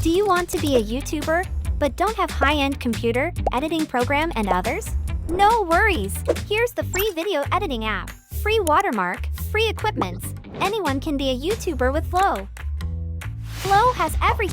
Do you want to be a YouTuber, but don't have high-end computer, editing program and others? No worries! Here's the free video editing app. Free watermark, free equipment. Anyone can be a YouTuber with Flow. Flow has everything.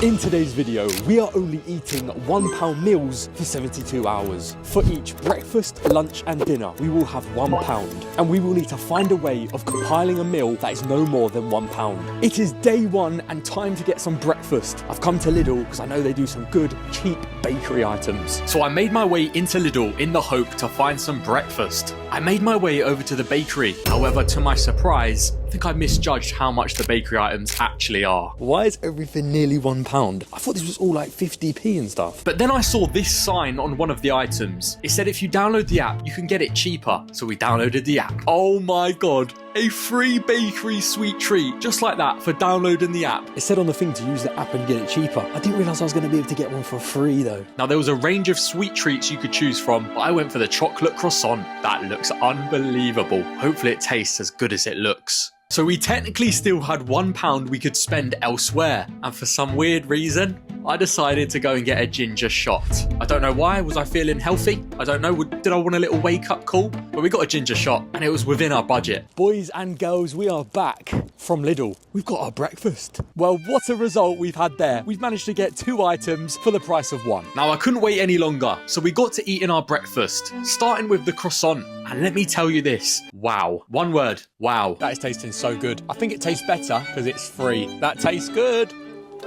In today's video, we are only eating £1 meals for 72 hours. For each breakfast, lunch and dinner, we will have £1. And we will need to find a way of compiling a meal that is no more than £1. It is day one and time to get some breakfast. I've come to Lidl because I know they do some good, cheap bakery items. So I made my way into Lidl in the hope to find some breakfast. I made my way over to the bakery. However, to my surprise, I think I misjudged how much the bakery items actually are. Why is everything nearly £1? I thought this was all like 50p and stuff. But then I saw this sign on one of the items. It said if you download the app, you can get it cheaper. So we downloaded the app. Oh my god. A free bakery sweet treat, just like that, for downloading the app. It said on the thing to use the app and get it cheaper. I didn't realise I was going to be able to get one for free though. Now there was a range of sweet treats you could choose from, but I went for the chocolate croissant. That looks unbelievable. Hopefully it tastes as good as it looks. So we technically still had £1 we could spend elsewhere, and for some weird reason, I decided to go and get a ginger shot. I don't know why, was I feeling healthy? I don't know, did I want a little wake up call? But we got a ginger shot, and it was within our budget. Boys and girls, we are back from Lidl. We've got our breakfast. Well, what a result we've had there. We've managed to get 2 items for the price of 1. Now, I couldn't wait any longer, so we got to eat in our breakfast, starting with the croissant. And let me tell you this, wow. One word, wow. That is tasting so good. I think it tastes better because it's free. That tastes good.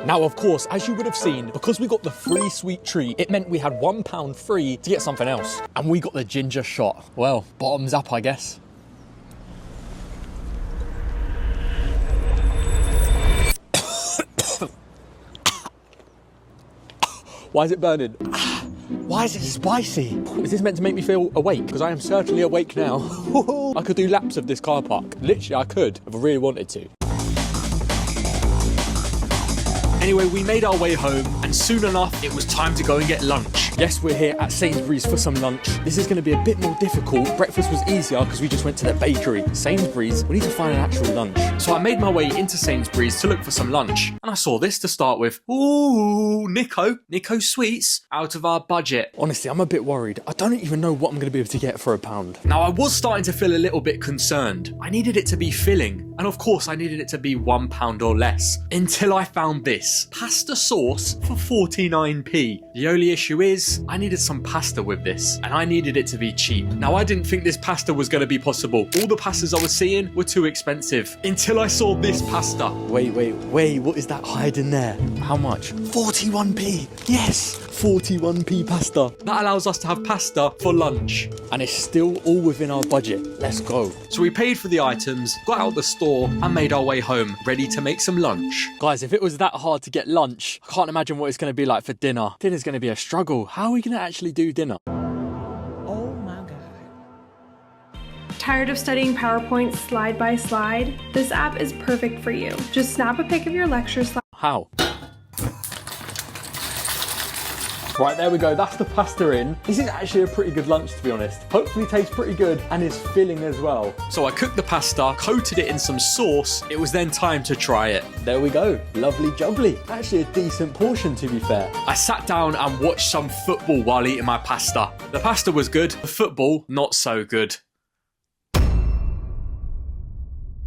Now, of course, as you would have seen, because we got the free sweet treat, it meant we had £1 free to get something else. And we got the ginger shot. Well, bottoms up, I guess. Why is it burning? Why is it spicy? Is this meant to make me feel awake? Because I am certainly awake now. I could do laps of this car park. Literally, I could, if I really wanted to. Anyway, we made our way home, and soon enough, it was time to go and get lunch. Yes, we're here at Sainsbury's for some lunch. This is going to be a bit more difficult. Breakfast was easier because we just went to the bakery. Sainsbury's, we need to find an actual lunch. So I made my way into Sainsbury's to look for some lunch, and I saw this to start with. Ooh, Nico Sweets, out of our budget. Honestly, I'm a bit worried. I don't even know what I'm going to be able to get for £1. Now, I was starting to feel a little bit concerned. I needed it to be filling, and of course, I needed it to be £1 or less, until I found this. Pasta sauce for 49p. The only issue is I needed some pasta with this, and I needed it to be cheap. Now, I didn't think this pasta was going to be possible. All the pastas I was seeing were too expensive until I saw this pasta. Wait, what is that hiding there? How much? 41p. Yes, 41p pasta. That allows us to have pasta for lunch, and it's still all within our budget. Let's go. So we paid for the items, got out the store, and made our way home, ready to make some lunch. Guys, if it was that hard to get lunch, I can't imagine what it's going to be like for dinner. Dinner's going to be a struggle. How are we going to actually do dinner? Oh my God. Tired of studying PowerPoint slide by slide? This app is perfect for you. Just snap a pic of your lecture slide. How? Right, there we go. That's the pasta in. This is actually a pretty good lunch, to be honest. Hopefully tastes pretty good and is filling as well. So I cooked the pasta, coated it in some sauce. It was then time to try it. There we go. Lovely jubbly. Actually a decent portion, to be fair. I sat down and watched some football while eating my pasta. The pasta was good. The football, not so good.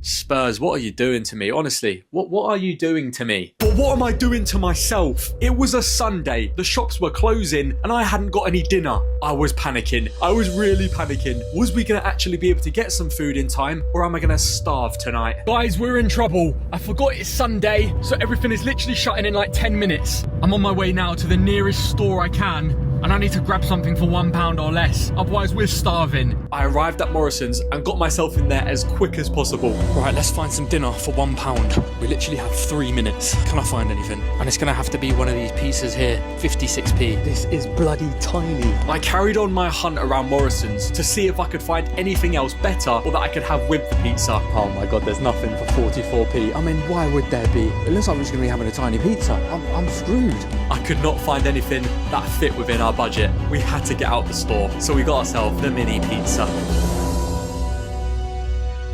Spurs, what are you doing to me? Honestly, what are you doing to me? But what am I doing to myself? It was a Sunday, the shops were closing, and I hadn't got any dinner. I was panicking. I was really panicking. Was we gonna actually be able to get some food in time, or am I gonna starve tonight? Guys, we're in trouble. I forgot it's Sunday, so everything is literally shutting in like 10 minutes. I'm on my way now to the nearest store I can, and I need to grab something for £1 or less, otherwise we're starving. I arrived at Morrison's and got myself in there as quick as possible. Right, let's find some dinner for £1. We literally have 3 minutes. Can I find anything? And it's gonna have to be one of these pizzas here, 56p. This is bloody tiny. I carried on my hunt around Morrison's to see if I could find anything else better or that I could have with the pizza. Oh my God, there's nothing for 44p. I mean, why would there be? It looks like we're just gonna be having a tiny pizza. I'm screwed. I could not find anything that fit within our budget. We had to get out the store, so we got ourselves the mini pizza.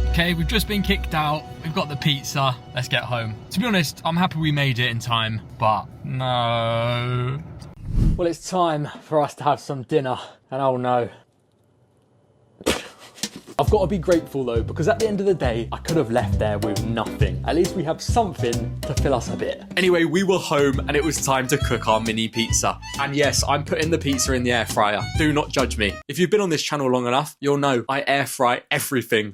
Okay, we've just been kicked out. We've got the pizza. Let's get home. To be honest, I'm happy we made it in time, but no. Well, it's time for us to have some dinner, and oh no. I've got to be grateful though, because at the end of the day, I could have left there with nothing. At least we have something to fill us a bit. Anyway, we were home and it was time to cook our mini pizza. And yes, I'm putting the pizza in the air fryer. Do not judge me. If you've been on this channel long enough, you'll know I air fry everything,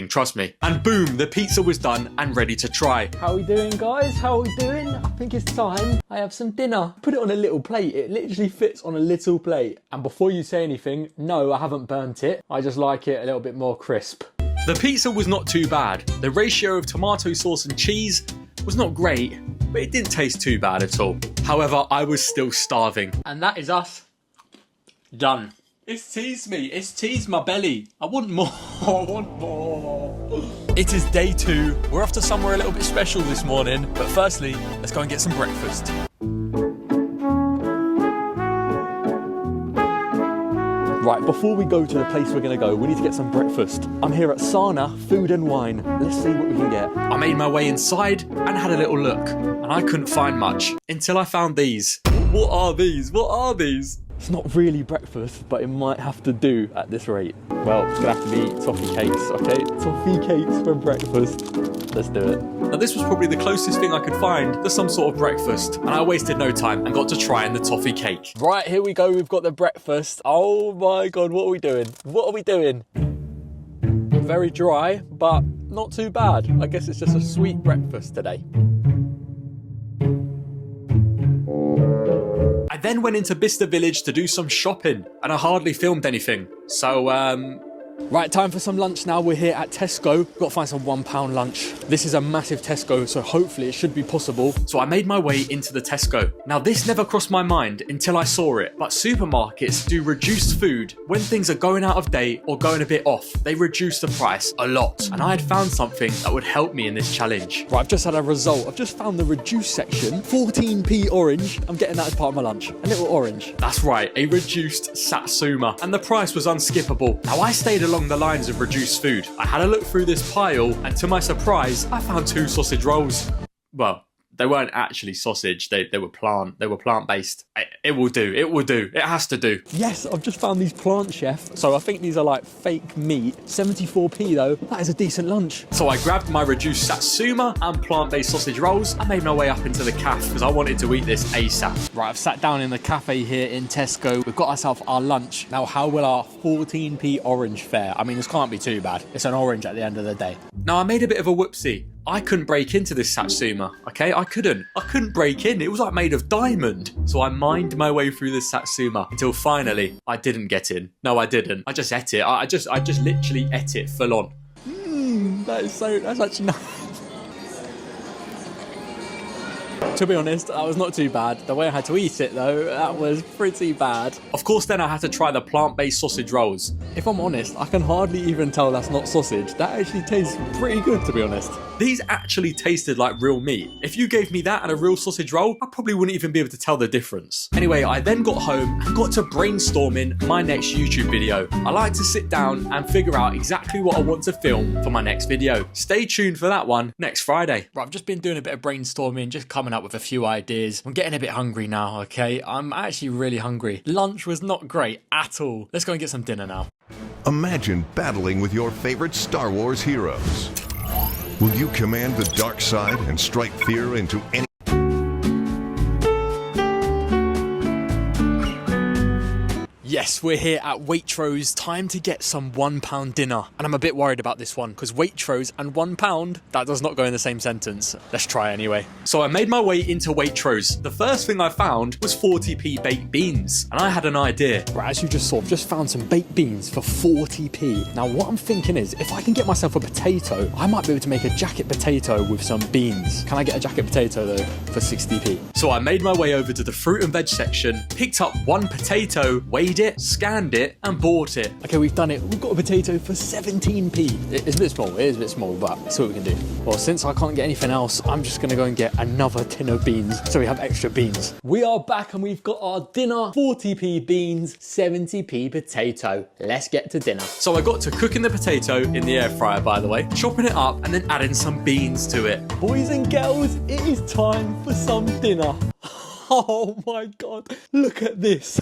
trust me. And boom, the pizza was done and ready to try. How are we doing, guys? How are we doing? I think it's time I have some dinner. Put it on a little plate. It literally fits on a little plate. And before you say anything, no, I haven't burnt it. I just like it a little bit more crisp. The pizza was not too bad. The ratio of tomato sauce and cheese was not great, but it didn't taste too bad at all. However, I was still starving. And that is us done. It's teased me. It's teased my belly. I want more. I want more. It is day 2. We're off to somewhere a little bit special this morning. But firstly, let's go and get some breakfast. Right, before we go to the place we're gonna go, we need to get some breakfast. I'm here at Sana Food and Wine. Let's see what we can get. I made my way inside and had a little look, and I couldn't find much until I found these. What are these? What are these? It's not really breakfast, but it might have to do at this rate. Well, it's gonna have to be toffee cakes, okay? Toffee cakes for breakfast. Let's do it. Now this was probably the closest thing I could find to some sort of breakfast, and I wasted no time and got to trying the toffee cake. Right, here we go, we've got the breakfast. Oh my God, what are we doing? What are we doing? Very dry, but not too bad. I guess it's just a sweet breakfast today. I then went into Bicester Village to do some shopping, and I hardly filmed anything. So, right, time for some lunch now. We're here at Tesco. We've got to find some £1 lunch. This is a massive Tesco, so hopefully it should be possible. So I made my way into the Tesco. Now, this never crossed my mind until I saw it, but supermarkets do reduced food when things are going out of date or going a bit off. They reduce the price a lot, and I had found something that would help me in this challenge. Right, I've just had a result. I've just found the reduced section, 14p orange. I'm getting that as part of my lunch. A little orange. That's right, a reduced Satsuma, and the price was unskippable. Now, I stayed along the lines of reduced food. I had a look through this pile, and to my surprise, I found 2 sausage rolls. Well, they weren't actually sausage, they were plant-based. It will do, it has to do. Yes, I've just found these Plant Chef, so I think these are like fake meat. 74p though, that is a decent lunch. So I grabbed my reduced Satsuma and plant-based sausage rolls and made my way up into the cafe because I wanted to eat this ASAP. Right, I've sat down in the cafe here in Tesco. We've got ourselves our lunch. Now, how will our 14p orange fare? I mean, this can't be too bad. It's an orange at the end of the day. Now, I made a bit of a whoopsie. I couldn't break into this Satsuma, okay? I couldn't break in. It was like made of diamond. So I mined my way through this Satsuma until finally I didn't get in. No, I didn't. I just ate it. I just literally ate it full on. That's actually nice. To be honest, that was not too bad. The way I had to eat it though, that was pretty bad. Of course, then I had to try the plant-based sausage rolls. If I'm honest, I can hardly even tell that's not sausage. That actually tastes pretty good, to be honest. These actually tasted like real meat. If you gave me that and a real sausage roll, I probably wouldn't even be able to tell the difference. Anyway, I then got home and got to brainstorming my next YouTube video. I like to sit down and figure out exactly what I want to film for my next video. Stay tuned for that one next Friday. Right, I've just been doing a bit of brainstorming, just coming up with a few ideas. I'm getting a bit hungry now, okay? I'm actually really hungry. Lunch was not great at all. Let's go and get some dinner now. Imagine battling with your favorite Star Wars heroes. Will you command the dark side and strike fear into any... Yes, we're here at Waitrose. Time to get some £1 dinner. And I'm a bit worried about this one because Waitrose and £1, that does not go in the same sentence. Let's try anyway. So I made my way into Waitrose. The first thing I found was 40p baked beans. And I had an idea. Right, as you just saw, I've just found some baked beans for 40p. Now what I'm thinking is, if I can get myself a potato, I might be able to make a jacket potato with some beans. Can I get a jacket potato though for 60p? So I made my way over to the fruit and veg section, picked up one potato, weighed it, scanned it, and bought it. Okay, we've done it. We've got a potato for 17p. It's a bit small. It is a bit small, but that's what we can do. Well, since I can't get anything else, I'm just gonna go and get another tin of beans so we have extra beans. We are back and we've got our dinner. 40p beans, 70p potato. Let's get to dinner. So I got to cooking the potato in the air fryer, by the way, chopping it up and then adding some beans to it. Boys and girls, it is time for some dinner. Oh my God, look at this.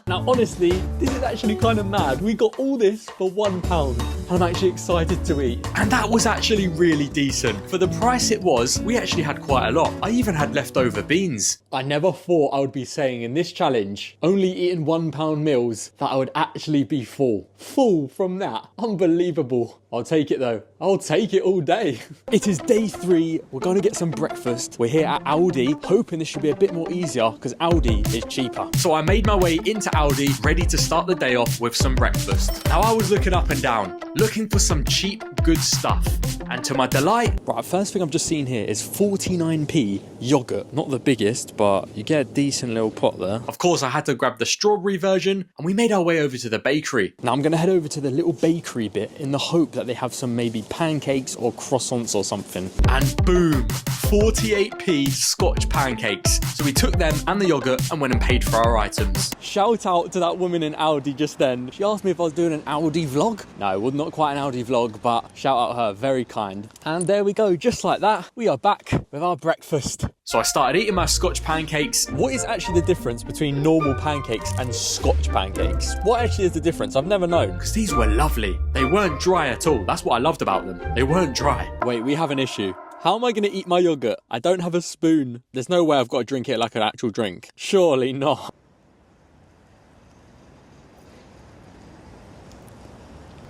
Now, honestly, this is actually kind of mad. We got all this for £1. I'm actually excited to eat. And that was actually really decent. For the price it was, we actually had quite a lot. I even had leftover beans. I never thought I would be saying in this challenge, only eating £1 meals, that I would actually be full. Full from that. Unbelievable. I'll take it though. I'll take it all day. It is day 3. We're going to get some breakfast. We're here at Aldi, hoping this should be a bit more easier because Aldi is cheaper. So I made my way into Aldi, ready to start the day off with some breakfast. Now I was looking up and down, looking for some cheap, good stuff. And to my delight, right, first thing I've just seen here is 49p yogurt. Not the biggest, but you get a decent little pot there. Of course, I had to grab the strawberry version, and we made our way over to the bakery. Now I'm going to head over to the little bakery bit in the hope that they have some maybe pancakes or croissants or something. And boom, 48p Scotch pancakes. So we took them and the yogurt and went and paid for our items. Shout out to that woman in Aldi just then. She asked me if I was doing an Aldi vlog. No, well, not quite an Aldi vlog, but shout out her, very kind. And there we go, just like that, we are back with our breakfast. So I started eating my Scotch pancakes. What is actually the difference between normal pancakes and Scotch pancakes? What actually is the difference? I've never known. Because these were lovely. They weren't dry at all. That's what I loved about them. They weren't dry. Wait, we have an issue. How am I going to eat my yogurt? I don't have a spoon. There's no way I've got to drink it like an actual drink. Surely not.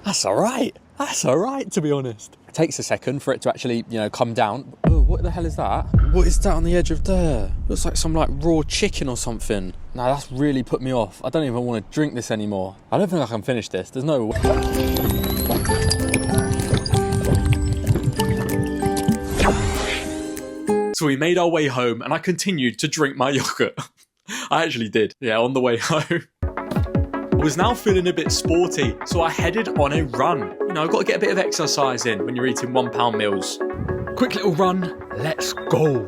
That's all right. That's all right, to be honest. It takes a second for it to actually, come down. Oh, what the hell is that? What is that on the edge of there? Looks like some raw chicken or something. Now that's really put me off. I don't even want to drink this anymore. I don't think I can finish this. There's no way. So we made our way home and I continued to drink my yogurt. I actually did. Yeah, on the way home. I was now feeling a bit sporty, so I headed on a run. I've got to get a bit of exercise in when you're eating £1 meals. Quick little run, let's go.